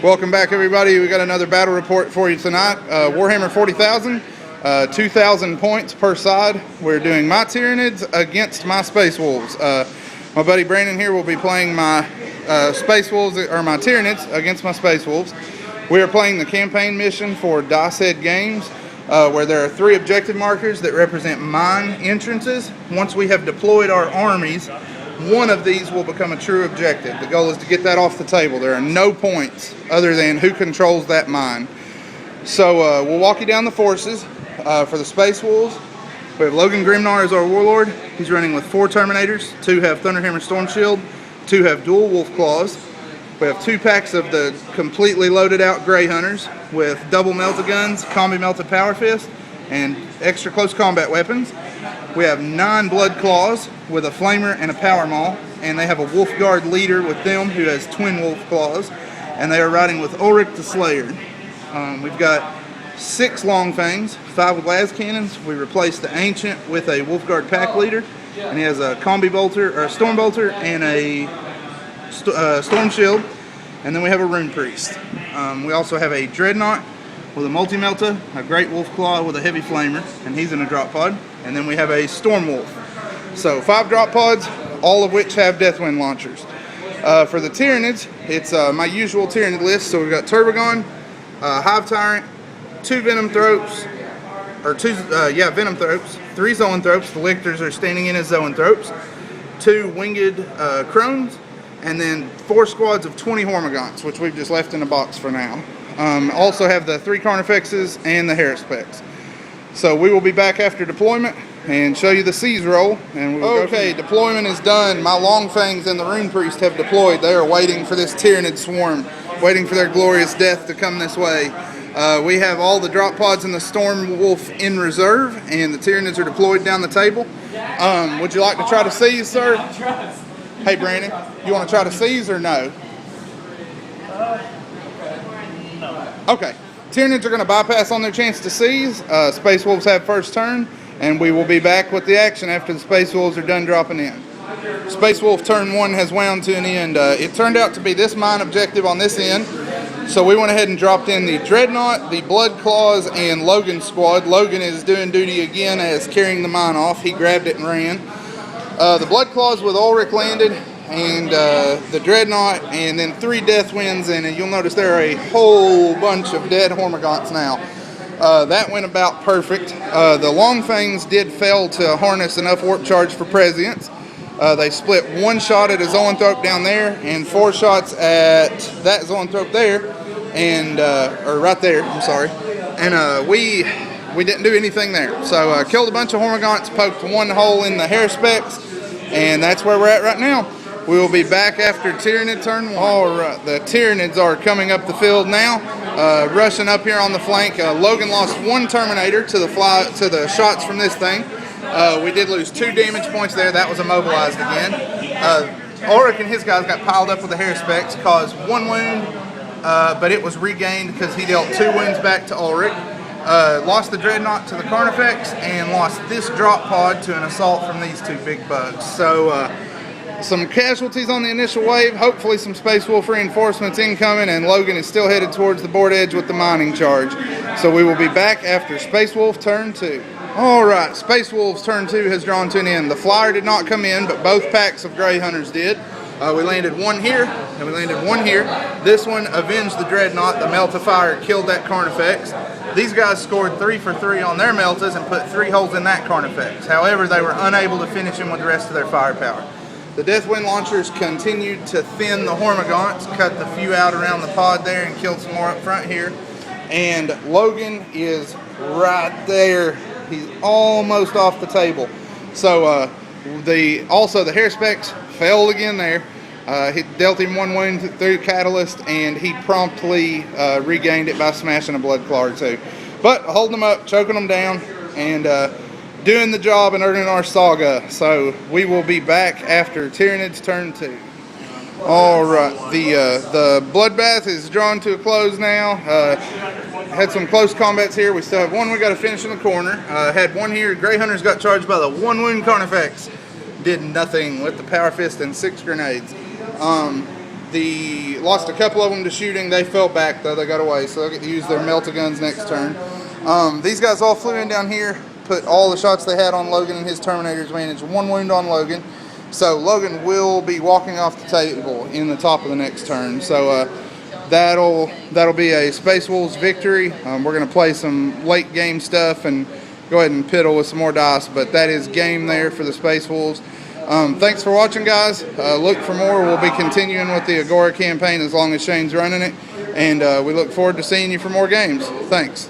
Welcome back, everybody. We got another battle report for you tonight. Warhammer 40,000, 2,000 points per side. We're doing my Tyranids against my Space Wolves. My buddy Brandon here will be playing my Space Wolves, or my Tyranids against my Space Wolves. We are playing the campaign mission for Dice Head Games, where there are 3 objective markers that represent mine entrances. Once we have deployed our armies, one of these will become a true objective. The goal is to get that off the table. There are no points other than who controls that mine. So we'll walk you down the forces. For the Space Wolves, we have Logan Grimnar as our warlord. He's running with 4 Terminators. 2 have Thunderhammer Storm Shield. 2 have dual Wolf Claws. We have 2 packs of the completely loaded out Grey Hunters with double melta guns, combi melted power fist, and extra close combat weapons. We have 9 Blood Claws with a Flamer and a Power Maul, and they have a Wolf Guard leader with them who has twin Wolf Claws, and they are riding with Ulrich the Slayer. We've got 6 Long Fangs, 5 with las cannons. We replaced the Ancient with a Wolf Guard pack leader, and he has a combi bolter, or a storm bolter, and a storm shield. And then we have a Rune Priest. We also have a Dreadnought with a multi-melta, a Great Wolf Claw with a heavy flamer, and he's in a drop pod. And then we have a Storm Wolf. So 5 drop pods, all of which have Deathwind launchers. For the Tyranids, it's my usual Tyranid list. So we've got Turbogon, Hive Tyrant, 2 Venom Thropes, or 2 Venom Thropes, 3 Zoanthropes. The Lictors are standing in as Zoanthropes. 2 Winged Crones, and then 4 squads of 20 Hormagaunts, which we've just left in a box for now. Also have the 3 Carnifexes and the Harrispecs. So we will be back after deployment and show you the seize roll. And we'll okay, deployment is done. My Long Fangs and the Rune Priest have deployed. They are waiting for this Tyranid swarm, waiting for their glorious death to come this way. We have all the drop pods and the Storm Wolf in reserve, and the Tyranids are deployed down the table. Would you like to try to seize, sir? Hey, Brandon, you want to try to seize or no? No. Okay. Tyranids are going to bypass on their chance to seize. Space Wolves have first turn, and we will be back with the action after the Space Wolves are done dropping in. Space Wolf turn 1 has wound to an end. It turned out to be this mine objective on this end, so we went ahead and dropped in the Dreadnought, the Blood Claws, and Logan squad. Logan is doing duty again as carrying the mine off. He grabbed it and ran. The Blood Claws with Ulrich landed, and the Dreadnought, and then 3 Deathwinds, and you'll notice there are a whole bunch of dead Hormagaunts now. That went about perfect. The Long Fangs did fail to harness enough warp charge for prescience. They split 1 shot at a Zoanthrope down there, and 4 shots at that Zoanthrope there, and or right there, I'm sorry. And we didn't do anything there. So killed a bunch of Hormagaunts, poked 1 hole in the Harrispecs, and that's where we're at right now. We will be back after Tyranid turn 1. Alright, the Tyranids are coming up the field now, rushing up here on the flank. Logan lost 1 Terminator to the shots from this thing. We did lose 2 damage points there. That was immobilized again. Ulrich and his guys got piled up with the Harrispecs, caused 1 wound, but it was regained because he dealt 2 wounds back to Ulrich. Lost the Dreadnought to the Carnifex, and lost this drop pod to an assault from these 2 big bugs. So some casualties on the initial wave, hopefully some Space Wolf reinforcements incoming, and Logan is still headed towards the board edge with the mining charge. So we will be back after Space Wolf turn 2. Alright, Space Wolves turn 2 has drawn to an end. The Flyer did not come in, but both packs of Grey Hunters did. We landed 1 here, and we landed 1 here. This one avenged the Dreadnought. The Melta Fire killed that Carnifex. These guys scored 3 for 3 on their Meltas and put 3 holes in that Carnifex. However, they were unable to finish him with the rest of their firepower. The Deathwind launchers continued to thin the Hormagaunts, cut the few out around the pod there, and killed some more up front here. And Logan is right there. He's almost off the table. So also the Harrispecs failed again there. He dealt him 1 wound through Catalyst, and he promptly regained it by smashing a Blood Claw or 2. But holding them up, choking them down, and doing the job and earning our saga. So we will be back after Tyranids turn 2. Alright, the bloodbath is drawn to a close now. Had some close combats here. We still have 1 we got to finish in the corner. Had 1 here. Grey Hunters got charged by the 1 wound Carnifex. Did nothing with the Power Fist and 6 grenades. Lost a couple of them to shooting. They fell back though. They got away, so they'll get to use their melta guns next turn. These guys all flew in down here, put all the shots they had on Logan and his Terminators. Managed 1 wound on Logan. So Logan will be walking off the table in the top of the next turn. So that'll be a Space Wolves victory. We're going to play some late game stuff and go ahead and piddle with some more dice, but that is game there for the Space Wolves. Thanks for watching, guys. Look for more. We'll be continuing with the Agora campaign as long as Shane's running it, and we look forward to seeing you for more games. Thanks.